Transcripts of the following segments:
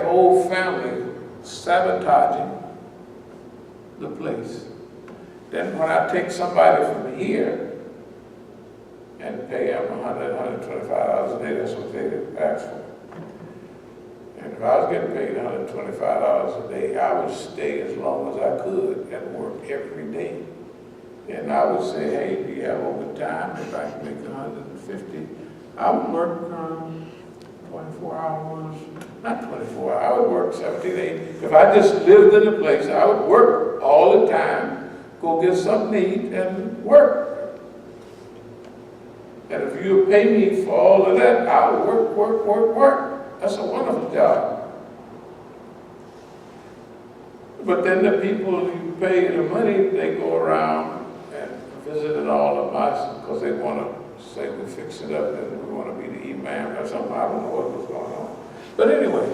whole family sabotaging the place. Then when I take somebody from here and pay them $100, $125 a day, that's what they ask for. And if I was getting paid $125 a day, I would stay as long as I could and work every day. And I would say, hey, do you have overtime? If I can make 150, I would work 24 hours, not 24, I would work 17, 8. If I just lived in a place, I would work all the time, go get something to eat and work. And if you pay me for all of that, I would work. That's a wonderful job. But then the people you pay the money, they go around and visit all the mosques because they want to say we fix it up and we want to be the Imam or something. I don't know what was going on. But anyway,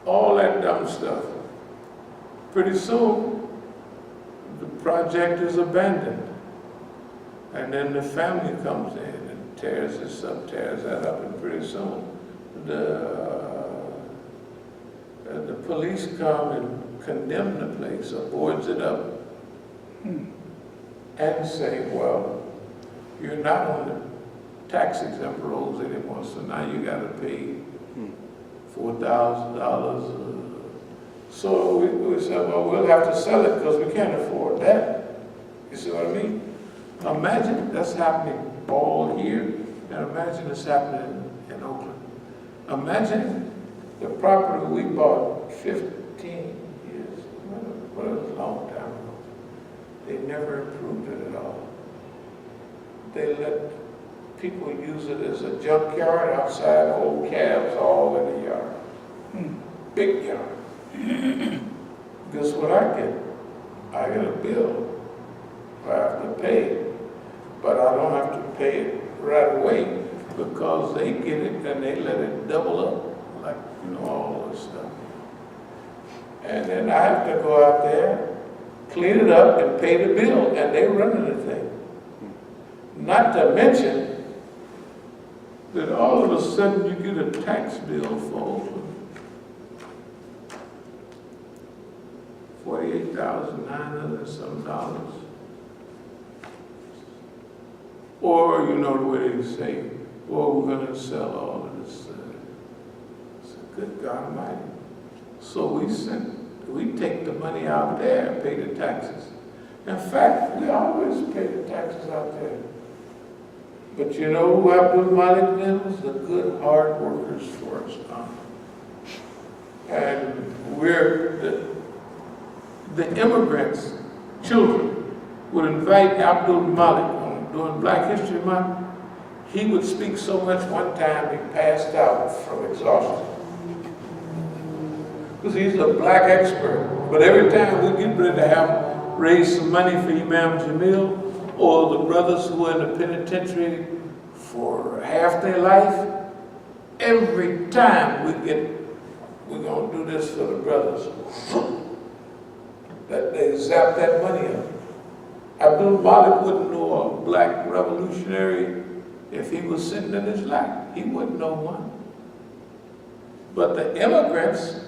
all that dumb stuff. Pretty soon, the project is abandoned. And then the family comes in and tears this up, tears that up, and pretty soon the police come and condemn the place or boards it up and say, well, you're not on the tax exempt rolls anymore, so now you got to pay $4,000. So we said, well, we'll have to sell it because we can't afford that. You see what I mean? Imagine that's happening all here, and imagine it's happening in Oakland. Imagine the property we bought 15 years, well, it was a long time ago. They never improved it at all. They let people use it as a junkyard outside, old cabs all in the yard. Big yard. Guess what I get? I get a bill. I have to pay it. But I don't have to pay it right away because they get it and they let it double up, like, you know, all this stuff. And then I have to go out there, clean it up, and pay the bill, and they're running the thing. Not to mention that all of a sudden you get a tax bill for $48,900 some. Or, you know, the way they say, well, we're going to sell all of this. It's a good God Almighty. So we take the money out there and pay the taxes. In fact, we always pay the taxes out there. But you know who Abdul-Malik is? The good hard workers for us. And we're the immigrants' children would invite Abdul-Malik during Black History Month. He would speak so much one time he passed out from exhaustion. Because he's a black expert. But every time we get ready to raise some money for Imam Jamil or the brothers who are in the penitentiary for half their life, every time we're going to do this for the brothers, that they zap that money up. Abdul-Malik wouldn't know a black revolutionary if he was sitting in his lap. He wouldn't know one. But the immigrants,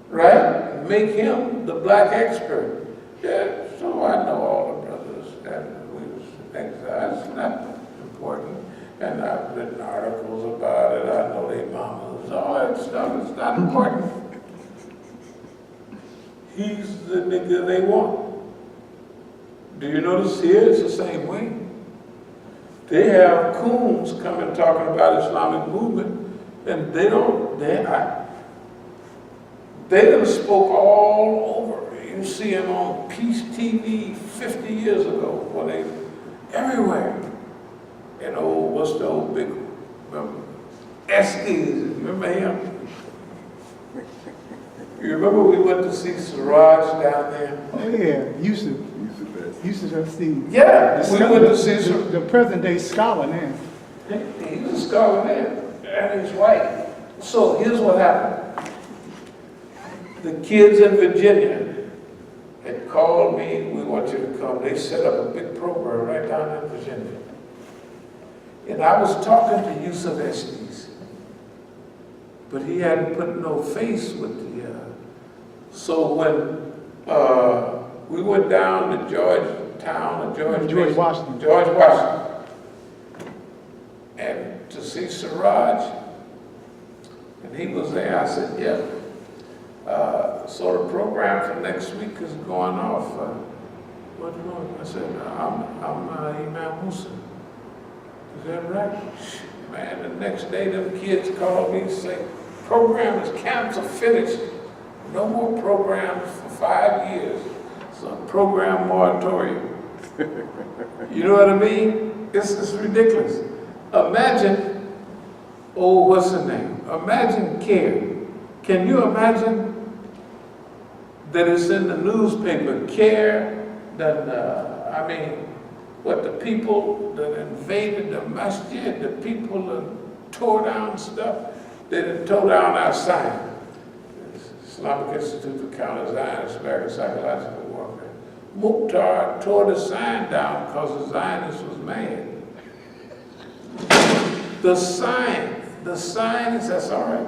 right, make him the black expert. Yeah, so I know all the brothers, and we was exiled. It's not important. And I've written articles about it. I know their mamas, all that stuff. It's not important. He's the nigga they want. Do you notice here it's the same way? They have coons coming talking about Islamic movement, and they done spoke all over. You see them on Peace TV 50 years ago, when they everywhere. And what's the old big Estes? Remember him? You remember we went to see Siraj down there? Oh yeah, Yusuf Steve. Yeah, we went to see the present day scholar now. He's a scholar now, and he's white. So here's what happened. The kids in Virginia had called me, we want you to come. They set up a big program right down in Virginia. And I was talking to Yusuf Estes. but he hadn't put no face with the, so when we went down to Georgetown, George Washington. George Washington, and to see Siraj, and he was there, I said, yeah. So the program for next week is going off. What do you want? I said, I'm Imam Musa. Is that right? Man, the next day them kids called me and say, program is canceled, finished. No more programs for 5 years. So program moratorium. You know what I mean? This is ridiculous. Imagine, oh, what's the name? Imagine CARE. Can you imagine that it's in the newspaper, CARE, that, what the people that invaded the Masjid, the people that tore down stuff, they didn't tore down our sign. Islamic Institute for Counter Zionist American Psychological Warfare. Mukhtar tore the sign down because the Zionist was mad. The sign is, that's all right.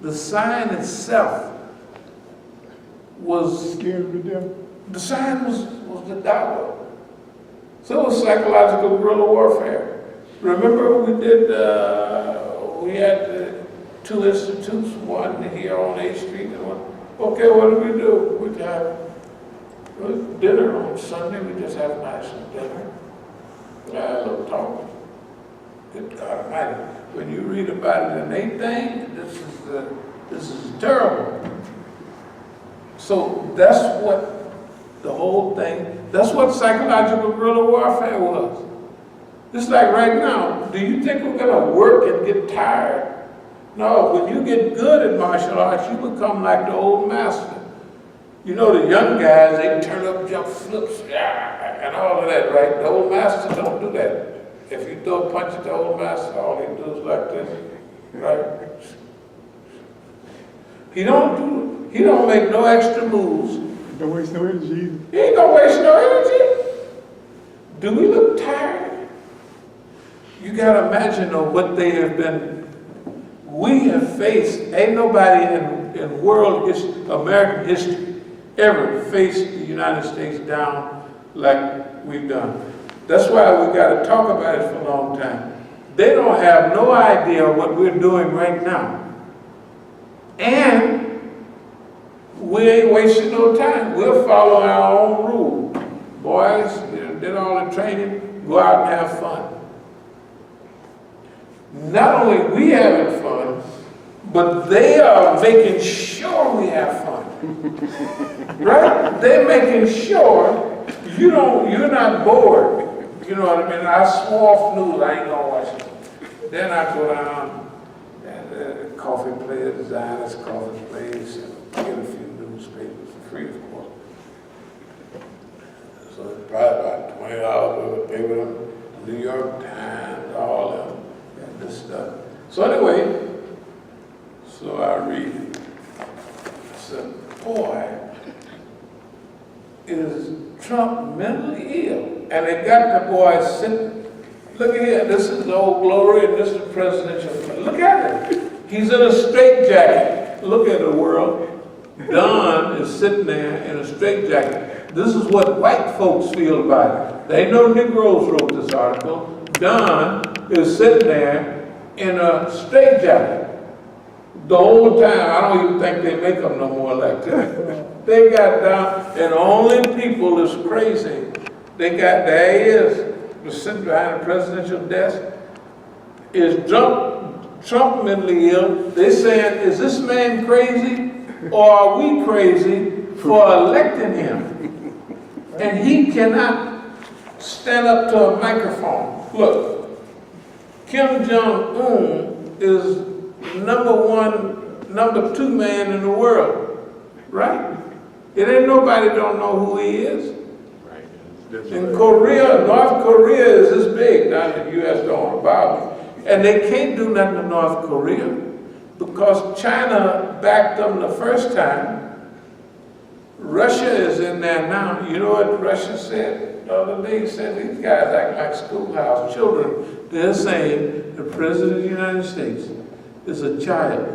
The sign itself was Scared to death. the sign was the dawah. So it was psychological guerrilla warfare. Remember we did, we had 2 institutes, one here on 8th Street and one. Okay, what do? We'd have dinner on Sunday. We just have a nice dinner. A little talk. Good God Almighty. When you read about it in anything, this is terrible. So that's what the whole thing, that's what psychological guerrilla warfare was. It's like right now, do you think we're going to work and get tired? No, when you get good at martial arts, you become like the old master. You know, the young guys, they turn up, jump, flips, and all of that, right? The old master don't do that. If you throw a punch at the old master, all he do is like this, right? He don't make no extra moves. Don't waste no energy either. He ain't gonna waste no energy. Do we look tired? You gotta imagine though what they have been, we have faced, ain't nobody in world history, American history, ever faced the United States down like we've done. That's why we gotta talk about it for a long time. They don't have no idea what we're doing right now. And we ain't wasting no time. We'll follow our own rule. Boys, did all the training, go out and have fun. Not only we having fun, but they are making sure we have fun. Right? They're making sure you're not bored. You know what I mean? I swore off news, I ain't gonna watch it. Then I go down and coffee place, designers coffee place, and get a few newspapers for free, of course. So it's probably about $20 worth of paper, New York Times, all of them, and this stuff. So anyway, so I read it. I said, boy, is Trump mentally ill? And they got the boy sitting. Look at here, this is Old Glory and this is the presidential. Look at him. He's in a straitjacket. Look at the world. Don is sitting there in a straitjacket. This is what white folks feel about it. They know Negroes wrote this article. Don is sitting there in a straitjacket. The whole time, I don't even think they make them no more like that. They got Don, and the only people that's crazy, they got, there he is, sitting behind the presidential desk, is Trump mentally ill. They saying, is this man crazy or are we crazy for electing him? And he cannot stand up to a microphone. Look, Kim Jong-un is number 2 man in the world, right? It ain't nobody don't know who he is. In Korea, North Korea is this big. Now the U.S. don't want to bother. And they can't do nothing to North Korea because China backed them the first time. Russia is in there now. You know what Russia said the other day? He said these guys act like schoolhouse children. They're saying the President of the United States is a child.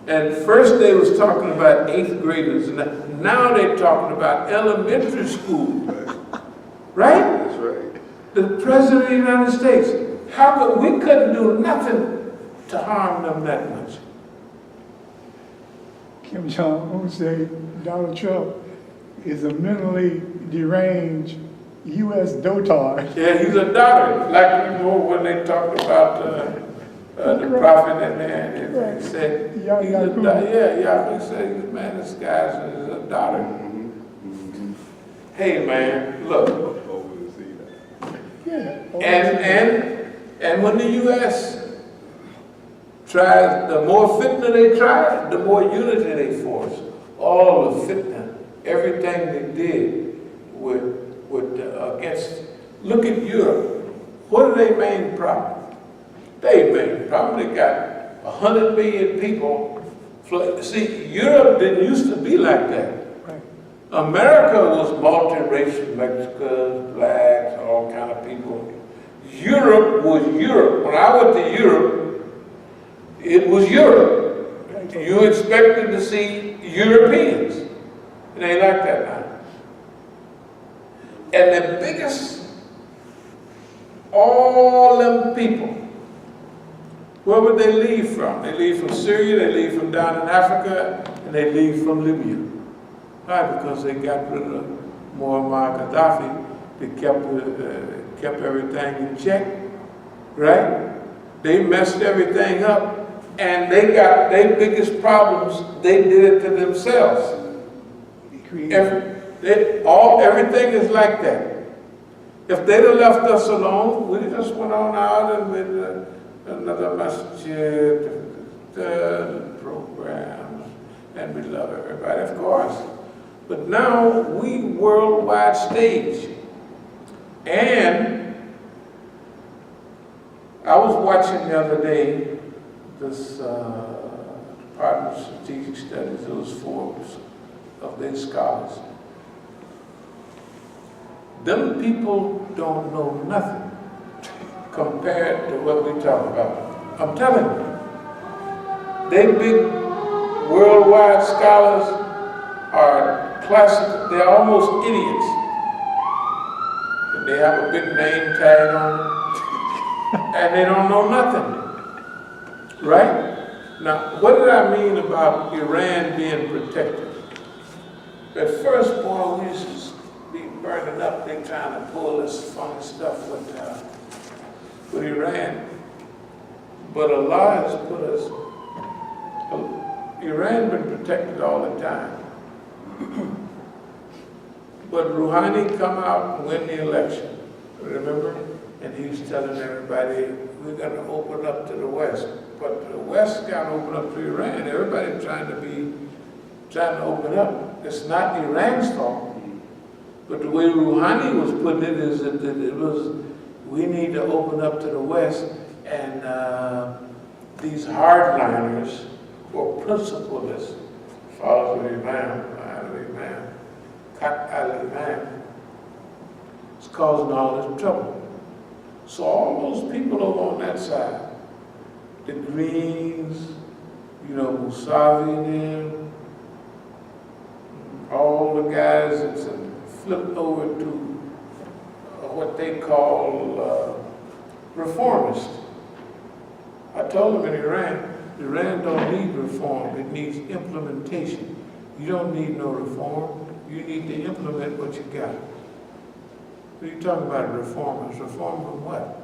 And first they was talking about 8th graders, and now they're talking about elementary school. Right? That's right. The President of the United States. How could we couldn't do nothing to harm them that much? Kim Jong-un said Donald Trump is a mentally deranged U.S. dotard. Yeah, he's a dotard. Like, you know, when they talked about the prophet and they said, he's a Yaakov. Yahweh said, he's a man in disguise and he's a dotard. Hey, man, look. Yeah. And when the U.S. tries, the more fitna they try, the more unity they force. All the fitna, everything they did against. Look at Europe. What are their main problem? They main problem. They got 100 million people. See, Europe didn't used to be like that. Right. America was multiracial, Mexicans, blacks, all kind of people. Europe was Europe. When I went to Europe, it was Europe. You expected to see Europeans. It ain't like that now. And the biggest, all them people, where would they leave from? They leave from Syria, they leave from down in Africa, and they leave from Libya. Why? Because they got rid of Muammar Gaddafi. They kept everything in check, right? They messed everything up, and they got their biggest problems. They did it to themselves. Everything is like that. If they'd have left us alone, we just went on out and made another Masjid, programs, and we love everybody, of course. But now we worldwide stage. And I was watching the other day this Department of Strategic Studies. It was 4 of their scholars. Them people don't know nothing compared to what we talk about. I'm telling you, they big worldwide scholars are classic, they're almost idiots. And they have a big name tag on them, and they don't know nothing, right? Now, what did I mean about Iran being protected? At first, boy, we used to be burning up, they trying to pull this funny stuff with Iran. But Allah has put us, Iran been protected all the time. But Rouhani come out and win the election, remember? And he was telling everybody, we're going to open up to the West. But the West got to open up to Iran. Everybody trying to open up. It's not Iran's fault. But the way Rouhani was putting it is that it was, we need to open up to the West, and these hardliners or principalists, followers of Imam, al-Imam, it's causing all this trouble. So all those people over on that side, the Greens, you know, Musa and them, all the guys that's flipped over to what they call reformist. I told them in Iran don't need reform, it needs implementation. You don't need no reform, you need to implement what you got. What are you talking about, reformers? Reform from what?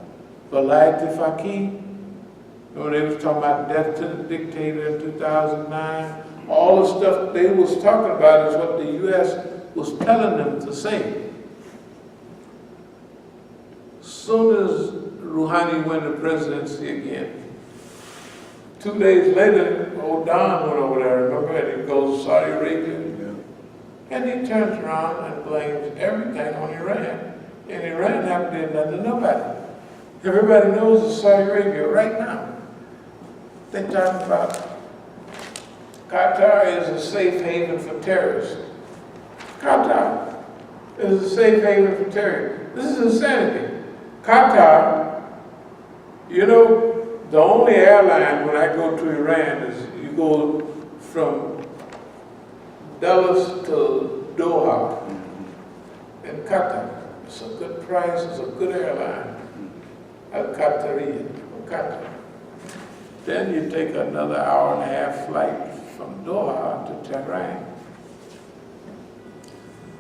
al-Faqih? You know, they was talking about death to the dictator in 2009. All the stuff they was talking about is what the U.S. was telling them to say. Soon as Rouhani won the presidency again, 2 days later, old Don went over there, remember? And he goes to Saudi Arabia. And he turns around and blames everything on Iran. And Iran haven't done nothing to nobody. Everybody knows that Saudi Arabia right now. They talking about Qatar is a safe haven for terrorists. Qatar is a safe haven for terrorists. This is insanity. Qatar, you know, The only airline when I go to Iran is you go from Dallas to Doha in Qatar. It's a good price, it's a good airline. Al-Qatari, Qatar. Then you take another hour and a half flight from Doha to Tehran.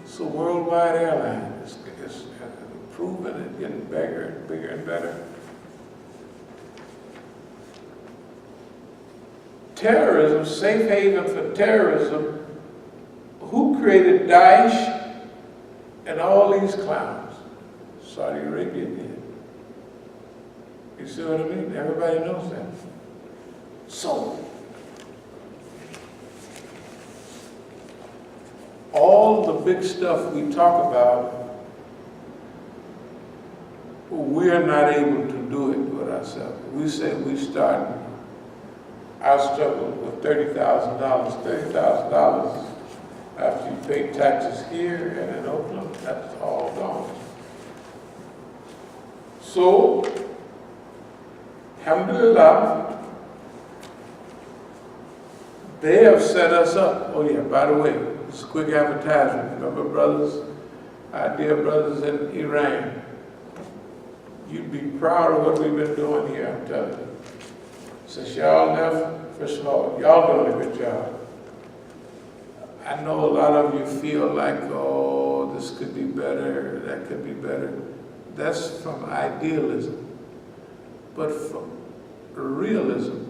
So worldwide airline is improving and getting bigger and better. Terrorism, safe haven for terrorism. Who created Daesh and all these clowns? Saudi Arabia did. You see what I mean? Everybody knows that. So, all the big stuff we talk about, we're not able to do it with ourselves. We say we start our struggle with $30,000. $30,000 after you pay taxes here and in Oakland, that's all gone. So, alhamdulillah, they have set us up. Oh yeah, by the way, it's a quick advertisement. Remember, brothers, our dear brothers in Iran, you'd be proud of what we've been doing here, I'm telling you. Since y'all left, first of all, y'all doing a good job. I know a lot of you feel like, oh, this could be better, that could be better. That's from idealism. But from realism,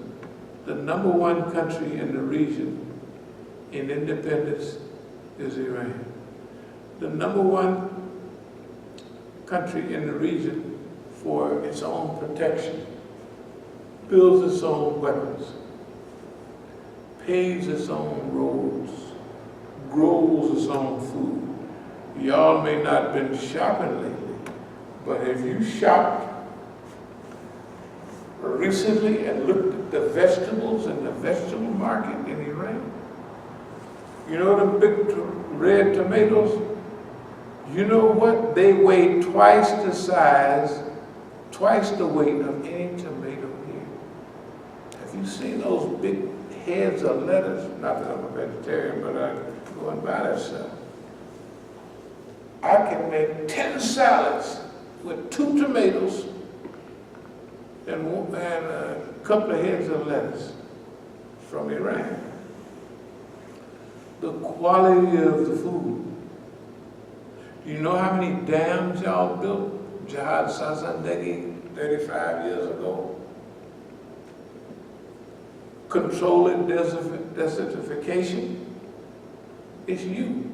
the #1 country in the region in independence is Iran. The #1 country in the region for its own protection, builds its own weapons, paves its own roads, grows its own food. Y'all may not have been shopping lately, but if you shopped recently and looked at the vegetables in the vegetable market in Iran, you know the big red tomatoes? You know what? They weigh twice the size, twice the weight of any tomato here. Have you seen those big heads of lettuce? Not that I'm a vegetarian, but I go and buy that stuff. I can make 10 salads with 2 tomatoes and a couple of heads of lettuce from Iran. The quality of the food. Do you know how many dams y'all built? Jihad Sazandegi 35 years ago. Controlling desertification. It's you.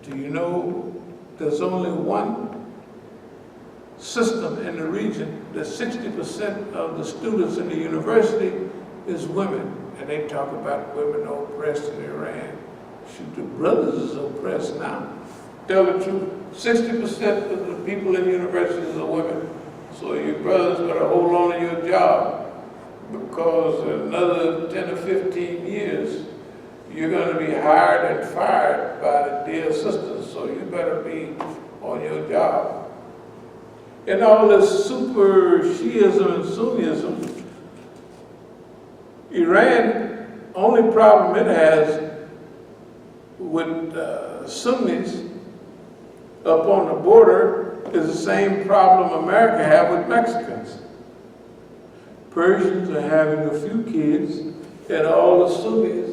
Do you know there's only one system in the region that 60% of the students in the university is women? And they talk about women oppressed in Iran. Shoot, the brothers is oppressed now. Tell the truth, 60% of the people in universities are women. So your brothers better hold on to your job, because another 10 or 15 years, you're going to be hired and fired by the dear sisters. So you better be on your job. And all this super Shiism and Sunnism, Iran, only problem it has with Sunnis up on the border is the same problem America have with Mexicans. Persians are having a few kids, and all the Sunnis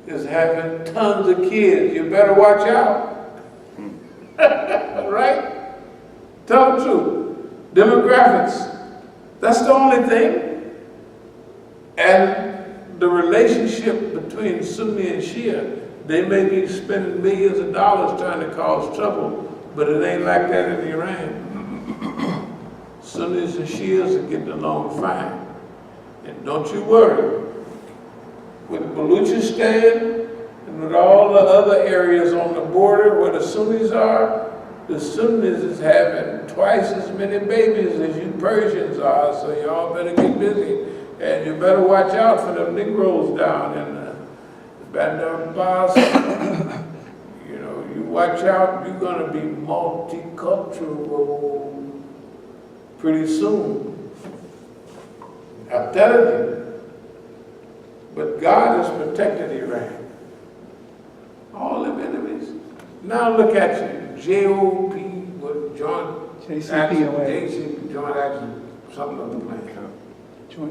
is having tons of kids. You better watch out. Right? Tell the truth. Demographics. That's the only thing. And the relationship between Sunni and Shia, they may be spending millions of dollars trying to cause trouble, but it ain't like that in Iran. Sunnis and Shias are getting along fine. And don't you worry, with Baluchistan and with all the other areas on the border where the Sunnis are, the Sunnis is having twice as many babies as you Persians are, so y'all better get busy. And you better watch out for them Negroes down in the Bandar Abbas. You know, you watch out, you're going to be multicultural pretty soon. I'm telling you. But God has protected Iran. All them enemies. Now look at you. J.O.P. with Joint JCPOA. Joint Action, something on the plan.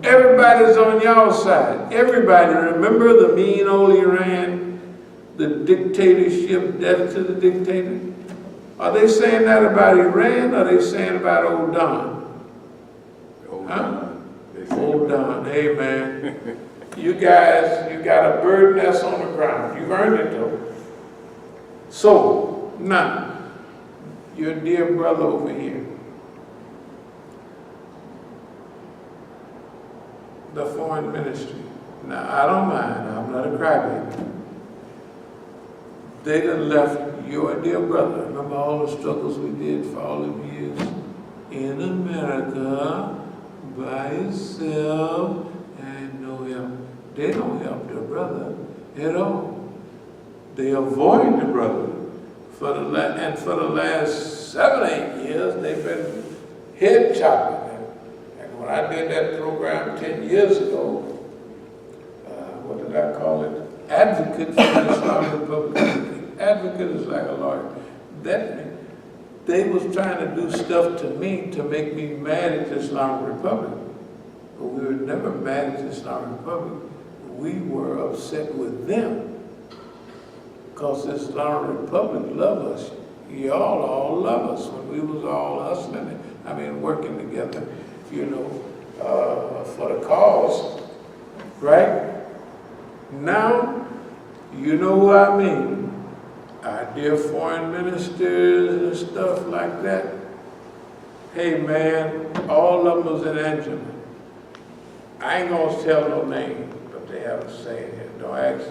Everybody's on y'all side. Everybody. Remember the mean old Iran, the dictatorship, death to the dictator? Are they saying that about Iran, or are they saying about old Don? Huh? Old Don. Hey, man. You guys, you got a bird nest on the ground. You've earned it, though. So, now, your dear brother over here, the foreign ministry. Now, I don't mind. I'm not a crybaby. They done left your dear brother. Remember all the struggles we did for all of years in America by himself and no help. They don't help their brother at all. They avoid the brother. For the last 7, 8 years, they've been head chopping. And when I did that program 10 years ago, what did I call it? Advocate for the Islamic Republic. Advocate is like a lawyer. That means they was trying to do stuff to me to make me mad at the Islamic Republic. But we were never mad at the Islamic Republic. We were upset with them. Because the Islamic Republic love us. Y'all all love us when we was all hustling, working together, for the cause, right? Now, you know what I mean. Our dear foreign ministers and stuff like that. Hey man, all of them was in Angela. I ain't gonna tell no name, but they have a saying here. Don't ask.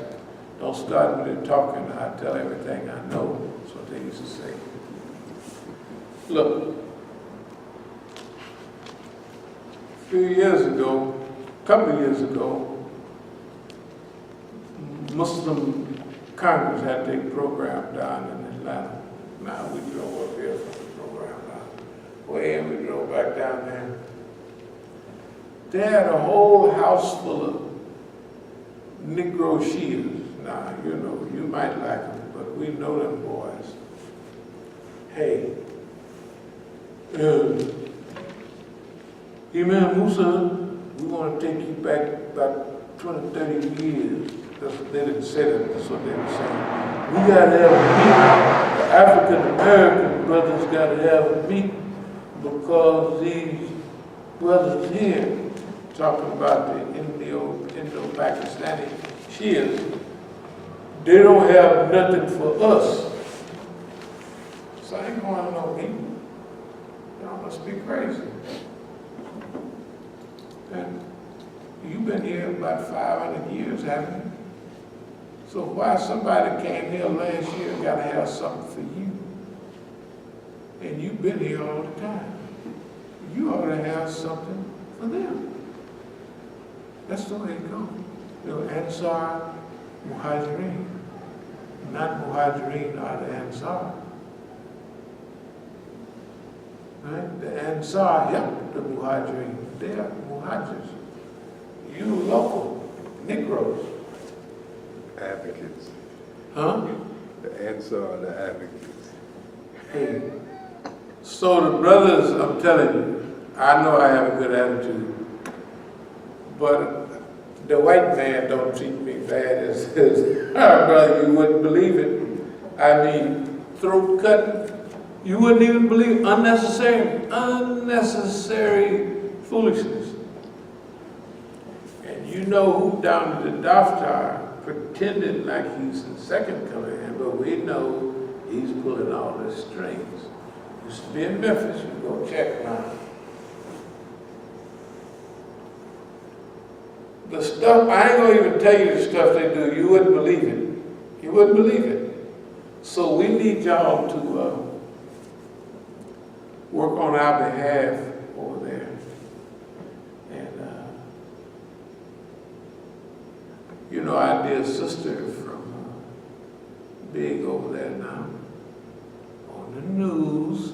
Don't start with them talking. I tell everything I know. That's what they used to say. Look, a few years ago, a couple of years ago, Muslim Congress had their program down in Atlanta. Now we drove up here for the program now. Way and we drove back down there. They had a whole house full of Negro Shias. Now, you might like them, but we know them boys. Hey, Imam Musa, we want to take you back about 20, 30 years. They didn't say that, that's what they were saying. We got to have a meeting. The African-American brothers got to have a meeting because these brothers here, talking about the Indo-Pakistani Shias, they don't have nothing for us. So I ain't going to no meeting. Y'all must be crazy. And you've been here about 500 years, haven't you? So why somebody came here last year got to have something for you? And you've been here all the time. You ought to have something for them. That's the way it goes. Ansar, Muhajirin. Not Muhajirin are the Ansar. Right? The Ansar helped the Muhajirin. They are Muhajirs. You local Negroes. Advocates. Huh? The Ansar, the advocates. Hey. So the brothers, I'm telling you, I know I have a good attitude, but the white man don't treat me bad as our brother. You wouldn't believe it. I mean, throat cutting. You wouldn't even believe it. Unnecessary foolishness. And you know who down at the Daftar pretended like he's in second command, but we know he's pulling all the strings. Used to be in Memphis. You go check now. The stuff, I ain't gonna even tell you the stuff they do. You wouldn't believe it. You wouldn't believe it. So we need y'all to work on our behalf over there. And, our dear sister from Big over there now, on the news,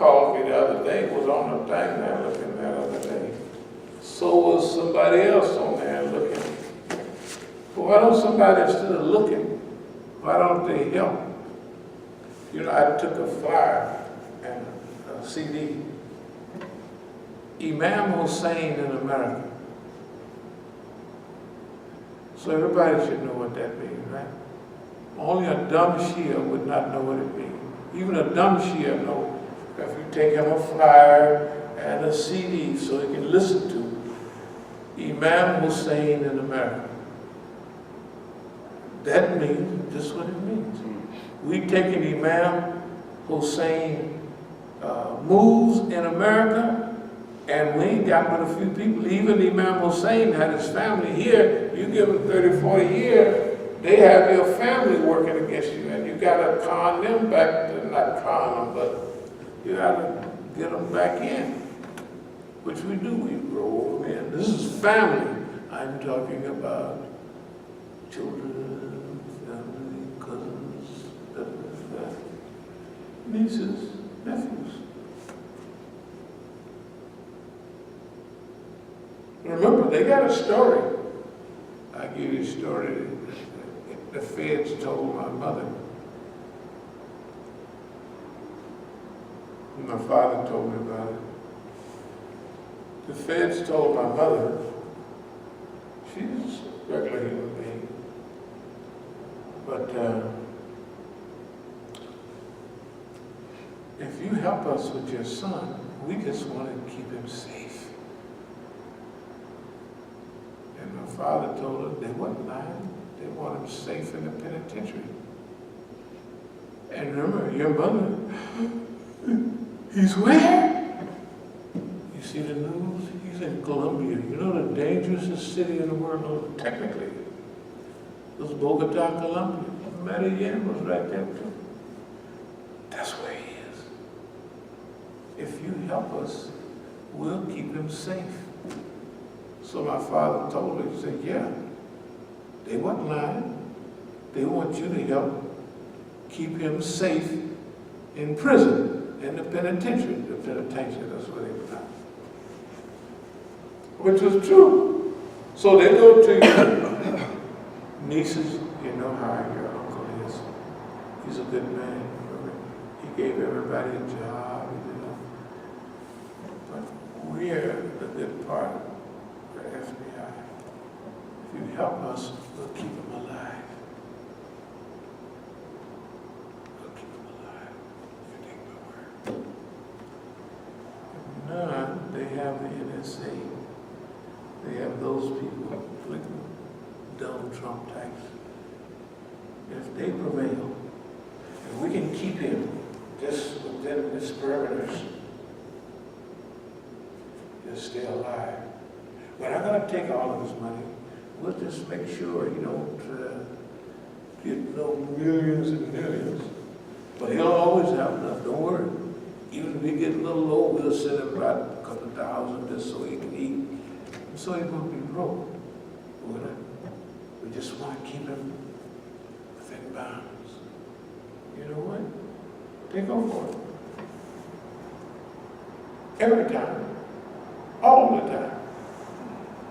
called me the other day, was on the thing there looking that other day. So was somebody else on there looking. But why don't somebody, instead of looking, why don't they help? You know, I took a flyer and a CD. Imam Hussein in America. So everybody should know what that means, right? Only a dumb Shia would not know what it means. Even a dumb Shia know if you take him a flyer and a CD so he can listen to Imam Hussein in America. That means just what it means. We taking Imam Hussein moves in America, and we ain't got but a few people. Even Imam Hussein had his family here. You give them 30, 40 years, they have your family working against you, and you got to con them back, not con them, but you got to get them back in, which we do. We roll them in. This is family. I'm talking about children, family, cousins, nieces, nephews. Remember, they got a story. I give you a story that the feds told my mother. My father told me about it. The feds told my mother, she's a regular human being, but if you help us with your son, we just want to keep him safe. And my father told her they wasn't lying. They want him safe in the penitentiary. And remember, your mother, he's where? You see the news? He's in Colombia. You know the dangerousest city in the world, technically. It was Bogota, Colombia. Medellin was right there too. That's where he is. If you help us, we'll keep him safe. So my father told her, he said, yeah, they weren't lying. They want you to help keep him safe in prison, in the penitentiary. The penitentiary, that's where they were at. Which was true. So they go to your nieces, you know how your uncle is. He's a good man. He gave everybody a job, you know. But we're the good part. FBI. If you help us, we'll keep him alive. We'll keep him alive. If you take my word. None, they have the NSA. They have those people flicking dumb Trump types. If they prevail, and we can keep him just within his perimeters, he'll stay alive. We're not going to take all of his money. We'll just make sure he don't get no millions and millions. But he'll always have enough, don't worry. Even if he gets a little low, we'll send him about a couple of thousand just so he can eat. And so he won't be broke. We just want to keep him within bounds. You know what? They go for it. Every time. All the time.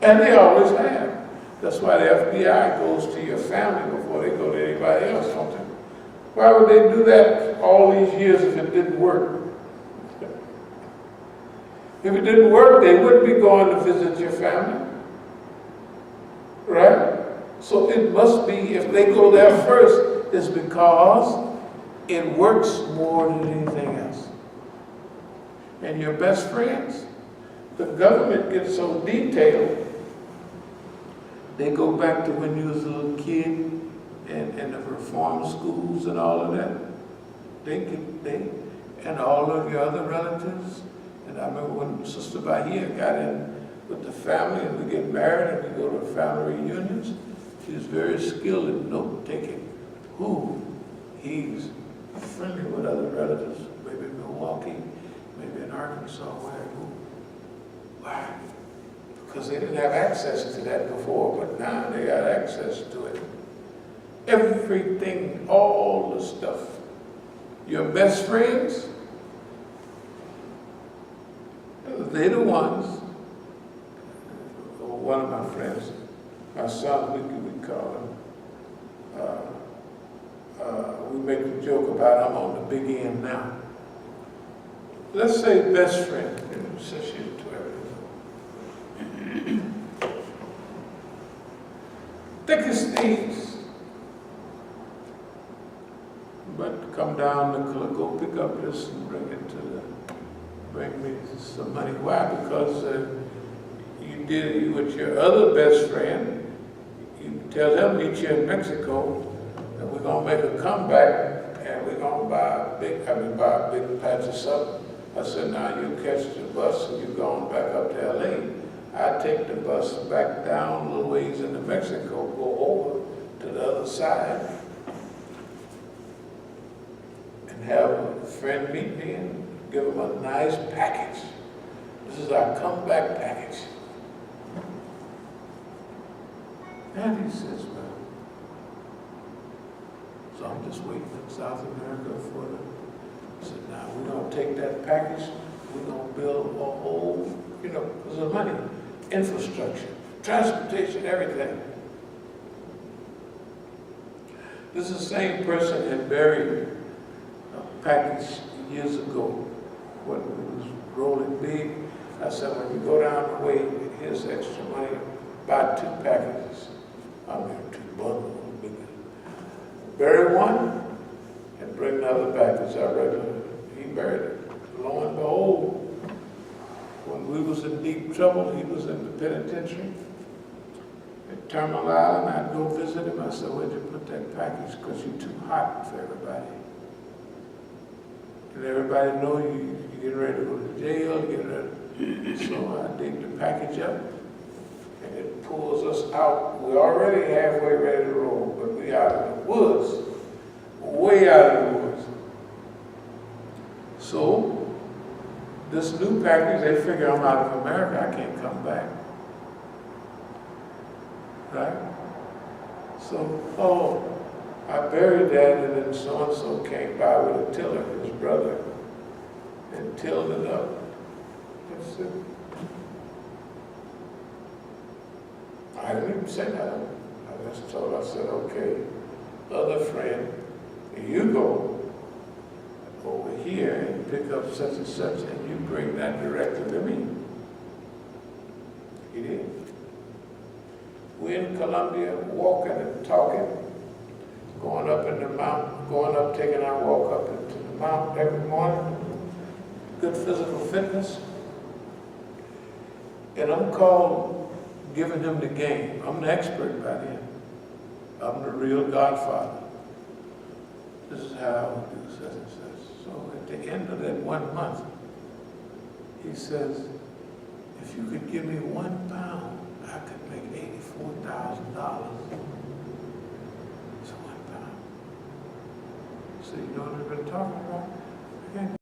And they always have. That's why the FBI goes to your family before they go to anybody else, don't they? Why would they do that all these years if it didn't work? If it didn't work, they wouldn't be going to visit your family. Right? So it must be, if they go there first, it's because it works more than anything else. And your best friends, the government gets so detailed, they go back to when you was a little kid and the reform schools and all of that. And all of your other relatives. And I remember when Sister Bahia got in with the family and we get married and we go to family reunions, she was very skilled in note-taking. Who? He's friendly with other relatives, maybe in Milwaukee, maybe in Arkansas, where. Why? Because they didn't have access to that before, but now they got access to it. Everything, all the stuff. Your best friends, they the ones, or one of my friends, my son, we call him, we make a joke about I'm on the big end now. Let's say best friend, associated to everything. Thick as thieves. But come down to go pick up this and bring me some money. Why? Because you did it with your other best friend. You tell him meet you in Mexico, and we're gonna make a comeback, and we're gonna buy a big patch of something. I said, now you catch the bus and you're going back up to LA. I take the bus back down a little ways into Mexico, go over to the other side, and have a friend meet me and give him a nice package. This is our comeback package. And he says, well, so I'm just waiting in South America for the, I said, now we're going to take that package, we're going to build a whole, because of money, infrastructure, transportation, everything. This is the same person had buried a package years ago when it was rolling big. I said, when you go down the way, here's extra money, buy 2 packages. I mean, 2 bundles. Bury one and bring another package. He buried it. Lo and behold, when we was in deep trouble, he was in the penitentiary at Terminal Island. I'd go visit him. I said, where'd you put that package? Because you're too hot for everybody. And everybody know you getting ready to go to jail, So I dig the package up, and it pulls us out. We're already halfway ready to roll, but we out in the woods, way out in the woods. So this new package, they figure I'm out of America, I can't come back. Right? So, I buried that, and then so-and-so came by with a tiller, his brother, and tilled it up. That's it. I didn't even say that. I just told, I said, okay, other friend, you go over here and pick up such and such, and you bring that directly to me. He did. We're in Colombia, walking and talking, going up in the mountain, taking our walk up into the mountain every morning. Good physical fitness. And I'm called, giving him the game. I'm the expert by then. I'm the real godfather. This is how I do such and such. So at the end of that 1 month, he says, if you could give me £1, I could make $84,000. It's £1. So you know what we've been talking about? Again.